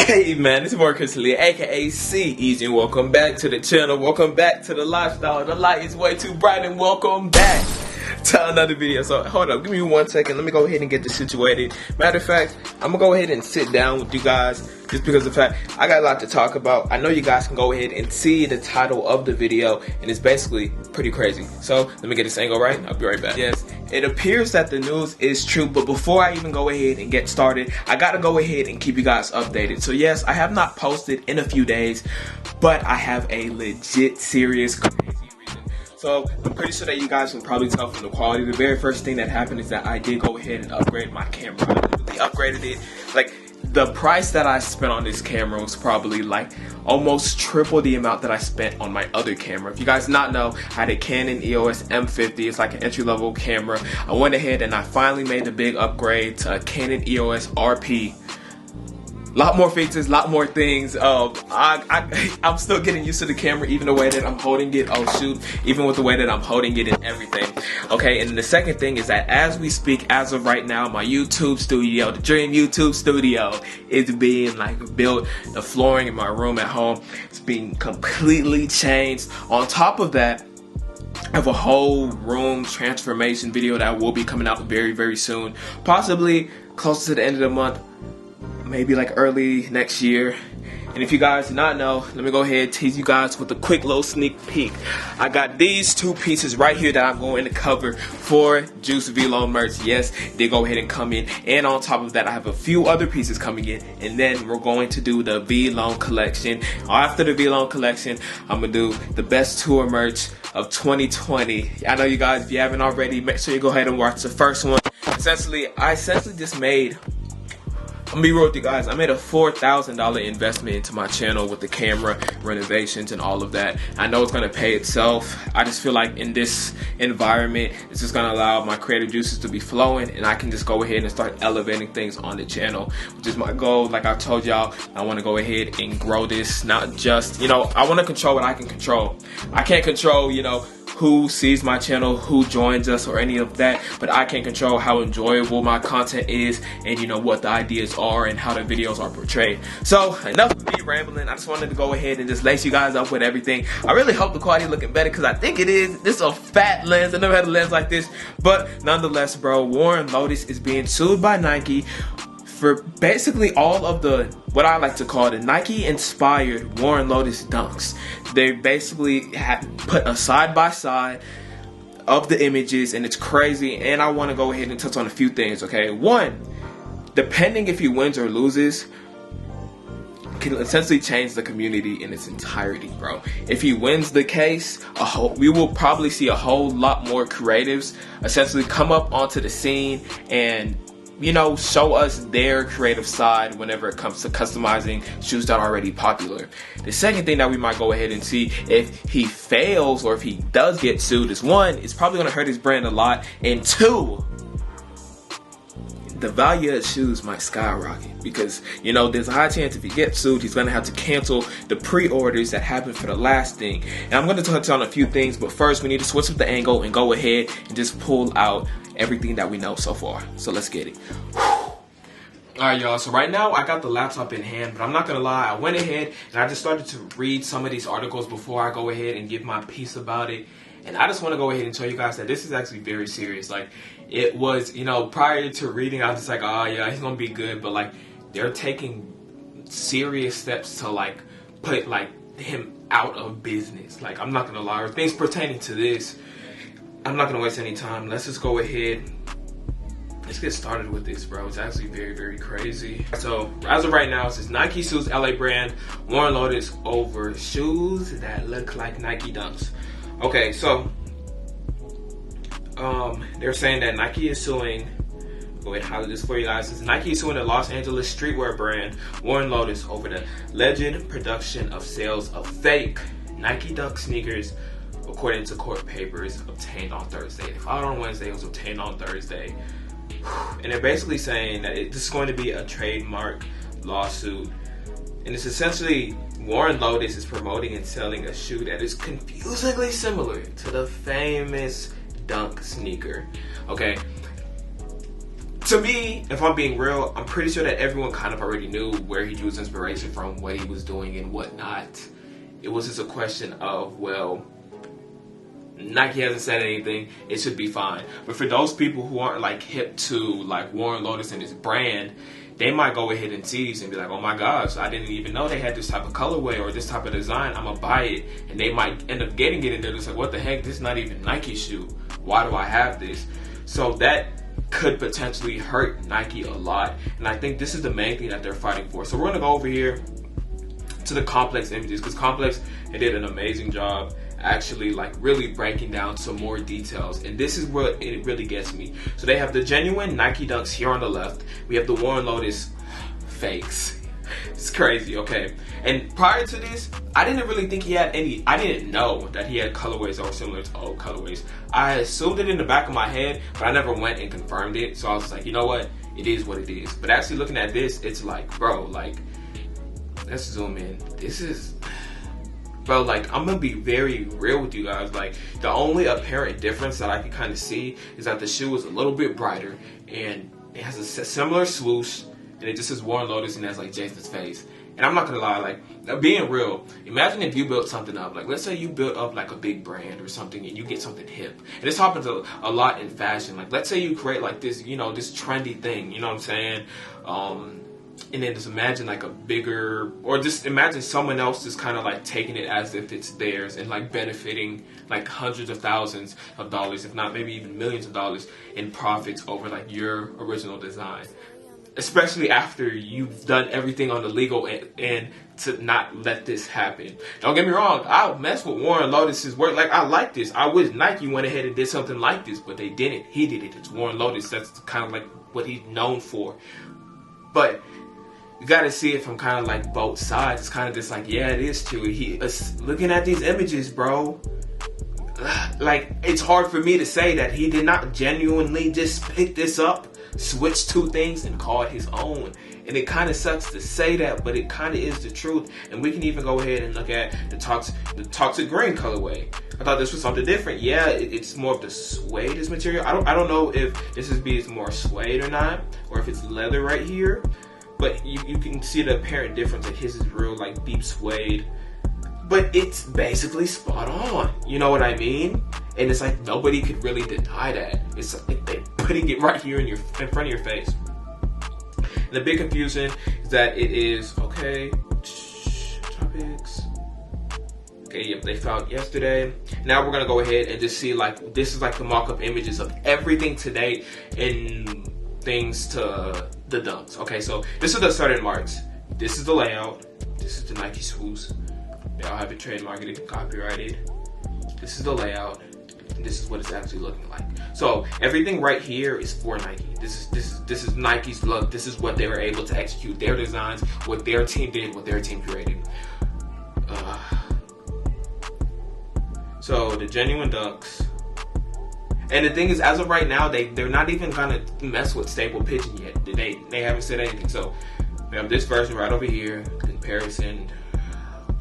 Hey man, it's Warren Lotas, aka CEasy, and welcome back to the channel. Welcome back to the lifestyle. The light is way too bright, and welcome back to another video. So hold up, give me 1 second. Let me go ahead and get this situated. Matter of fact, I'm gonna go ahead and sit down with you guys just because of the fact I got a lot to talk about. I know you guys can go ahead and see the title of the video, and it's basically pretty crazy. So let me get this angle right. I'll be right back. Yes, it appears that the news is true, but before I even go ahead and get started, I gotta go ahead and keep you guys updated. So yes, I have not posted in a few days, but I have a legit serious crazy reason. So I'm pretty sure that you guys can probably tell from the quality. The very first thing that happened is that I did go ahead and upgrade my camera. I literally upgraded it. Like, the price that I spent on this camera was probably like almost triple the amount that I spent on my other camera. If you guys not know, I had a Canon EOS M50. It's like an entry-level camera. I went ahead and I finally made the big upgrade to a Canon EOS RP. Lot more features, lot more things. I'm still getting used to the camera, even the way that I'm holding it. Oh shoot, even with the way that I'm holding it and everything. Okay, and the second thing is that as we speak, as of right now, my YouTube studio, the dream YouTube studio, is being like built. The flooring in my room at home is being completely changed. On top of that, I have a whole room transformation video that will be coming out very, very soon. Possibly close to the end of the month. Maybe like early next year. And if you guys do not know, let me go ahead and tease you guys with a quick little sneak peek. I got these two pieces right here that I'm going to cover for Juice V-Loan merch. Yes, they go ahead and come in. And on top of that, I have a few other pieces coming in. And then we're going to do the V-Loan collection. After the V-Loan collection, I'm going to do the best tour merch of 2020. I know you guys, if you haven't already, make sure you go ahead and watch the first one. I essentially just made, I'm gonna be real with you guys, I made a $4,000 investment into my channel with the camera, renovations, and all of that. I know it's gonna pay itself. I just feel like in this environment, it's just gonna allow my creative juices to be flowing, and I can just go ahead and start elevating things on the channel, which is my goal. Like I told y'all, I wanna go ahead and grow this, not just, I wanna control what I can control. I can't control, who sees my channel, who joins us, or any of that, but I can control how enjoyable my content is and what the ideas are and how the videos are portrayed. So enough of me rambling. I just wanted to go ahead and just lace you guys up with everything. I really hope the quality looking better because I think it is. This is a fat lens. I never had a lens like this, but nonetheless, bro, Warren Lotas is being sued by Nike for basically all of the, what I like to call the Nike inspired Warren Lotas dunks. They basically have put a side by side of the images, and it's crazy. And I want to go ahead and touch on a few things, okay? One, depending if he wins or loses, can essentially change the community in its entirety, bro. If he wins the case, we will probably see a whole lot more creatives essentially come up onto the scene and show us their creative side whenever it comes to customizing shoes that are already popular. The second thing that we might go ahead and see if he fails or if he does get sued is, one, it's probably gonna hurt his brand a lot, and two, the value of shoes might skyrocket because there's a high chance if he gets sued, he's gonna have to cancel the pre-orders that happened for the last thing. And I'm gonna touch on a few things, but first we need to switch up the angle and go ahead and just pull out everything that we know so far. So let's get it. Alright y'all, so right now I got the laptop in hand, but I'm not gonna lie, I went ahead and I just started to read some of these articles before I go ahead and give my piece about it. And I just want to go ahead and tell you guys that this is actually very serious. Like, it was, prior to reading, I was just like, oh yeah, he's gonna be good, but like, they're taking serious steps to like put like him out of business. Like, I'm not gonna lie, or things pertaining to this, I'm not gonna waste any time. Let's just go ahead. Let's get started with this, bro. It's actually very, very crazy. So, as of right now, it says Nike sues LA brand Warren Lotas over shoes that look like Nike dunks. Okay, so they're saying that Nike is suing. Go ahead and highlight this for you guys. It says Nike is suing the Los Angeles streetwear brand Warren Lotas over the alleged production of sales of fake Nike dunk sneakers, according to court papers obtained on Thursday. It filed on Wednesday, it was obtained on Thursday. And they're basically saying that this is going to be a trademark lawsuit. And it's essentially Warren Lotas is promoting and selling a shoe that is confusingly similar to the famous dunk sneaker. Okay, To me, if I'm being real, I'm pretty sure that everyone kind of already knew where he drew his inspiration from, what he was doing and whatnot. It was just a question of, well, Nike hasn't said anything, it should be fine. But for those people who aren't like hip to like Warren Lotas and his brand, they might go ahead and see these and be like, oh my gosh, I didn't even know they had this type of colorway or this type of design, I'm gonna buy it. And they might end up getting it and they're just like, what the heck, this is not even Nike shoe, why do I have this? So that could potentially hurt Nike a lot, and I think this is the main thing that they're fighting for. So we're gonna go over here to the Complex images, because Complex, they did an amazing job actually like really breaking down some more details, and this is where it really gets me. So they have the genuine Nike Dunks here on the left, we have the Warren Lotas fakes. It's crazy, okay? And prior to this, I didn't really think he had any, I didn't know that he had colorways that were similar to old colorways. I assumed it in the back of my head, but I never went and confirmed it. So I was like, you know what? It is what it is. But actually looking at this, it's like, bro, like, let's zoom in. This is, bro, like, I'm gonna be very real with you guys. Like, the only apparent difference that I can kind of see is that the shoe is a little bit brighter and it has a similar swoosh, and it just says Warren Lotas and has like Jason's face. And I'm not gonna lie, like, being real, imagine if you built something up, like let's say you built up like a big brand or something and you get something hip. And this happens a lot in fashion. Like let's say you create like this, you know, this trendy thing, you know what I'm saying? And then just imagine like a bigger, or just imagine someone else just kind of like taking it as if it's theirs and like benefiting like hundreds of thousands of dollars, if not maybe even millions of dollars in profits over like your original design. Especially after you've done everything on the legal end to not let this happen. Don't get me wrong, I'll mess with Warren Lotas' work. Like, I like this. I wish Nike went ahead and did something like this, but they didn't. He did it. It's Warren Lotas. That's kind of like what he's known for. But you gotta see it from kind of like both sides. It's kind of just like, yeah, it is true. Looking at these images, bro, like, it's hard for me to say that he did not genuinely just pick this up, switch two things and call it his own. And it kind of sucks to say that, but it kind of is the truth. And we can even go ahead and look at the toxic green colorway. I thought this was something different. Yeah, it's more of the suede material. I don't know if this is more suede or not, or if it's leather right here, but you can see the apparent difference that his is real like deep suede. But it's basically spot on. You know what I mean? And it's like nobody could really deny that. It's like they're putting it right here in front of your face. And the big confusion is that it is, okay, topics. Okay, yep, they found yesterday. Now we're gonna go ahead and just see like, this is like the mock-up images of everything today in things to the dunks. Okay, so this is the certain marks. This is the layout. This is the Nike swoosh. They all have it trademarked and copyrighted. This is the layout, and this is what it's actually looking like. So everything right here is for Nike. This is Nike's look. This is what they were able to execute, their designs, what their team did, what their team created. So the genuine dunks. And the thing is, as of right now, they're not even gonna mess with staple pigeon yet. They haven't said anything. So we have this version right over here, comparison.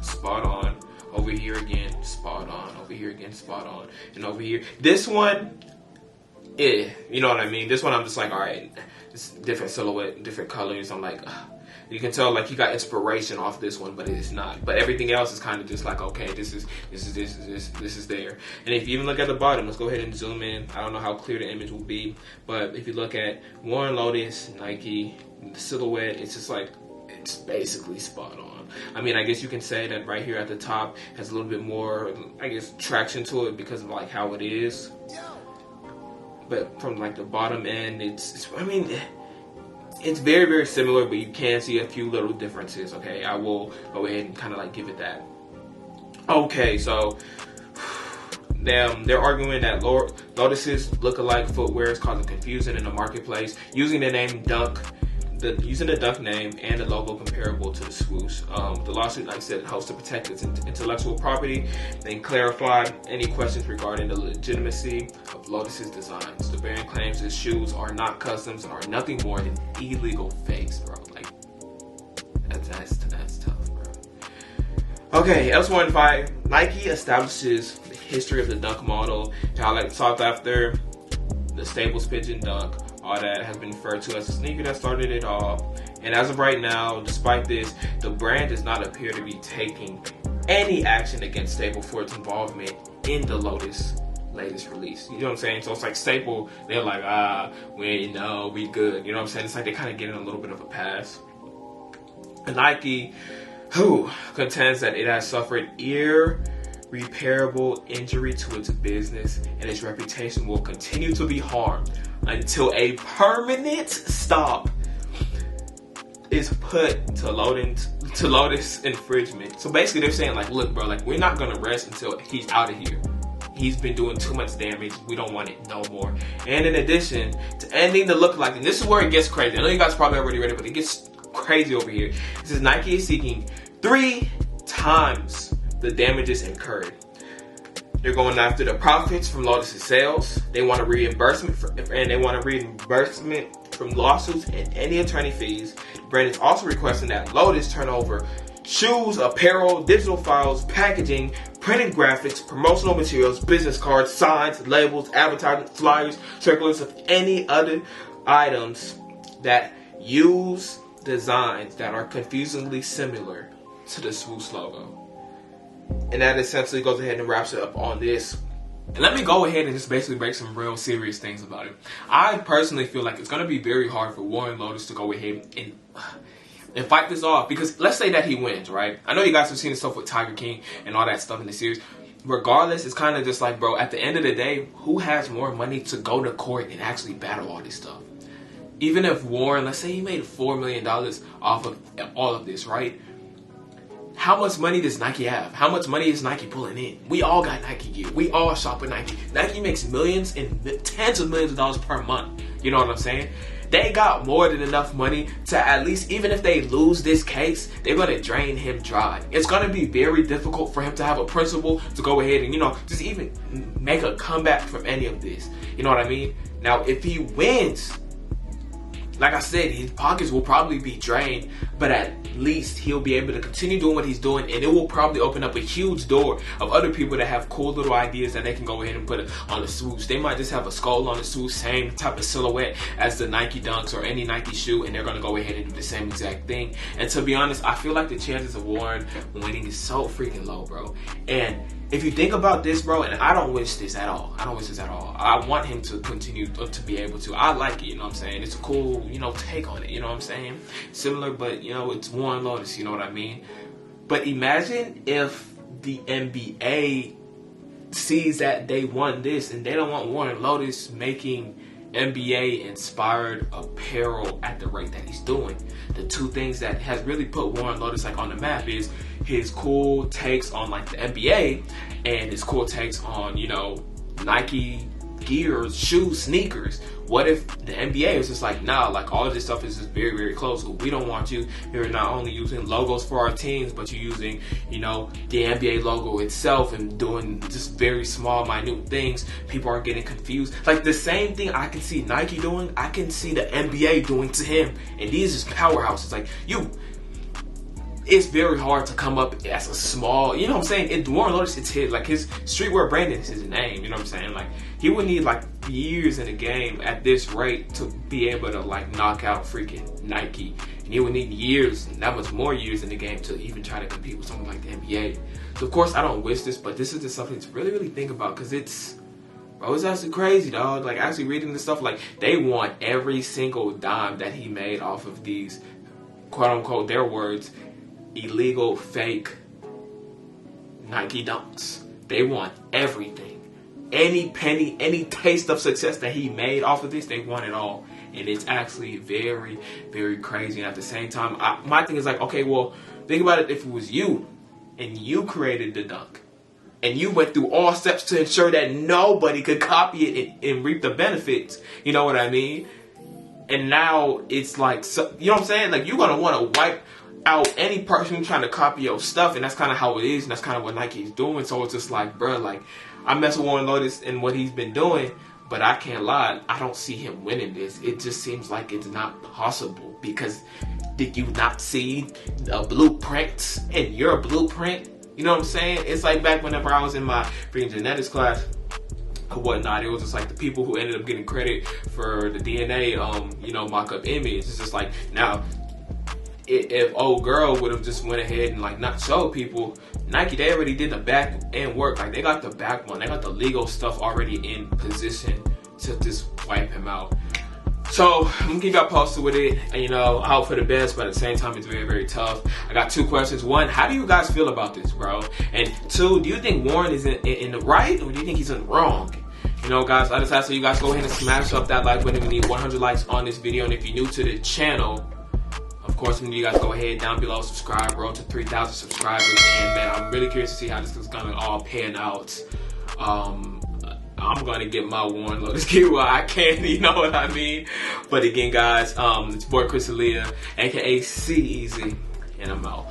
Spot on. Over here again, spot on. Over here again, spot on. And over here, this one, you know what I mean? This one, I'm just like, all right, it's different silhouette, different colors. I'm like, you can tell like you got inspiration off this one, but it is not. But everything else is kind of just like, okay, this is there. And if you even look at the bottom, let's go ahead and zoom in. I don't know how clear the image will be, but if you look at Warren Lotas, Nike, the silhouette, it's just like, it's basically spot on. I mean, I guess you can say that right here at the top has a little bit more, I guess, traction to it because of like how it is. But from like the bottom end, I mean, it's very, very similar, but you can see a few little differences. Okay, I will go ahead and kind of like give it that. Okay, so they're arguing that Lotus's look-alike footwear is causing confusion in the marketplace using the name Dunk. Using the Dunk name and the logo comparable to the swoosh. The lawsuit, like I said, hopes to protect its intellectual property and clarify any questions regarding the legitimacy of Lotus's designs. The brand claims its shoes are not customs and are nothing more than illegal fakes, bro. Like, that's tough, bro. Okay, L115. Nike establishes the history of the Dunk model, how like sought after the Staples Pigeon Dunk, all that has been referred to as the sneaker that started it all. And as of right now, despite this, the brand does not appear to be taking any action against Staple for its involvement in the Lotus latest release. You know what I'm saying? So it's like Staple, they're like, we good. You know what I'm saying? It's like they're kind of getting a little bit of a pass. And Nike, who contends that it has suffered irreparable injury to its business and its reputation will continue to be harmed until a permanent stop is put to Lotus infringement. So basically they're saying like, look bro, like we're not gonna rest until he's out of here. He's been doing too much damage. We don't want it no more. And in addition to ending the look-alike, and this is where it gets crazy. I know you guys probably already read it, but it gets crazy over here. It says Nike is seeking 3 times the damages incurred. They're going after the profits from Lotus's sales. They want a reimbursement from lawsuits and any attorney fees. The brand is also requesting that Lotus turn over shoes, apparel, digital files, packaging, printed graphics, promotional materials, business cards, signs, labels, advertising, flyers, circulars of any other items that use designs that are confusingly similar to the Swoosh logo. And that essentially goes ahead and wraps it up on this. And let me go ahead and just basically break some real serious things about it. I personally feel like it's going to be very hard for Warren Lotas to go ahead and fight this off. Because let's say that he wins, right? I know you guys have seen the stuff with Tiger King and all that stuff in the series. Regardless, it's kind of just like, bro, at the end of the day, who has more money to go to court and actually battle all this stuff? Even if Warren, let's say he made $4 million off of all of this, right? How much money does Nike have? How much money is Nike pulling in? We all got Nike gear. We all shop with Nike. Nike makes millions and tens of millions of dollars per month. You know what I'm saying? They got more than enough money to at least, even if they lose this case, they're going to drain him dry. It's going to be very difficult for him to have a principle to go ahead and, just even make a comeback from any of this. You know what I mean? Now, if he wins, like I said, his pockets will probably be drained, but at least he'll be able to continue doing what he's doing, and it will probably open up a huge door of other people that have cool little ideas that they can go ahead and put on the Swoosh. They might just have a skull on the Swoosh, same type of silhouette as the Nike Dunks or any Nike shoe, and they're going to go ahead and do the same exact thing. And to be honest, I feel like the chances of Warren winning is so freaking low, bro. And if you think about this, bro, and I don't wish this at all. I don't wish this at all. I want him to continue to be able to. I like it, you know what I'm saying? It's a cool, take on it, you know what I'm saying? Similar, but, it's Warren Lotas, you know what I mean? But imagine if the NBA sees that they won this and they don't want Warren Lotas making NBA-inspired apparel at the rate that he's doing. The two things that has really put Warren Lotas on the map is his cool takes on the NBA and his cool takes on Nike gear, shoes, sneakers. What if the NBA is just nah, all of this stuff is just very, very close. We don't want you. You're not only using logos for our teams, but you're using, the NBA logo itself and doing just very small, minute things. People are getting confused. The same thing I can see Nike doing, I can see the NBA doing to him. And these is powerhouses. It's very hard to come up as a small, you know what I'm saying? Warren Lotas, it's his, his streetwear branding is his name, you know what I'm saying? He would need years in the game at this rate to be able to knock out freaking Nike. And he would need years, and that much more years in the game to even try to compete with something like the NBA. So of course I don't wish this, but this is just something to really, really think about, because it's actually crazy, dog. Actually reading this stuff, they want every single dime that he made off of these, quote unquote, their words, illegal, fake Nike Dunks. They want everything. Any penny, any taste of success that he made off of this, they want it all. And it's actually very, very crazy. And at the same time, my thing is okay, well, think about it if it was you and you created the dunk and you went through all steps to ensure that nobody could copy it and reap the benefits. You know what I mean? And now it's so, you know what I'm saying? You're going to want to wipe out any person trying to copy your stuff, and that's kind of how it is, and that's kind of what Nike's doing. So it's just bro, I mess with Warren Lotas and what he's been doing, but I can't lie, I don't see him winning this. It just seems like it's not possible, because did you not see the blueprints in your blueprint? You know what I'm saying? It's back whenever I was in my freaking genetics class, or whatnot. It was just like the people who ended up getting credit for the DNA, you know, mock-up image. It's just like, now, if old girl would have just went ahead and like not showed people, Nike, they already did the back end work. Like, they got the backbone, they got the legal stuff already in position to just wipe him out. So I'm gonna keep y'all posted with it. And, you know, I hope for the best, but at the same time, it's very, very tough. I got 2 questions. 1, how do you guys feel about this, bro? And 2, do you think Warren is in the right, or do you think he's in the wrong? You know, guys, I just ask you guys go ahead and smash up that like button. We need 100 likes on this video. And if you're new to the channel, of course, you guys go ahead down below, subscribe, roll to 3,000 subscribers. And man, I'm really curious to see how this is gonna all pan out. I'm gonna get my Warren Lotas gear while I can, you know what I mean? But again, guys, it's boy Chris Alia, aka CEasy, and I'm out.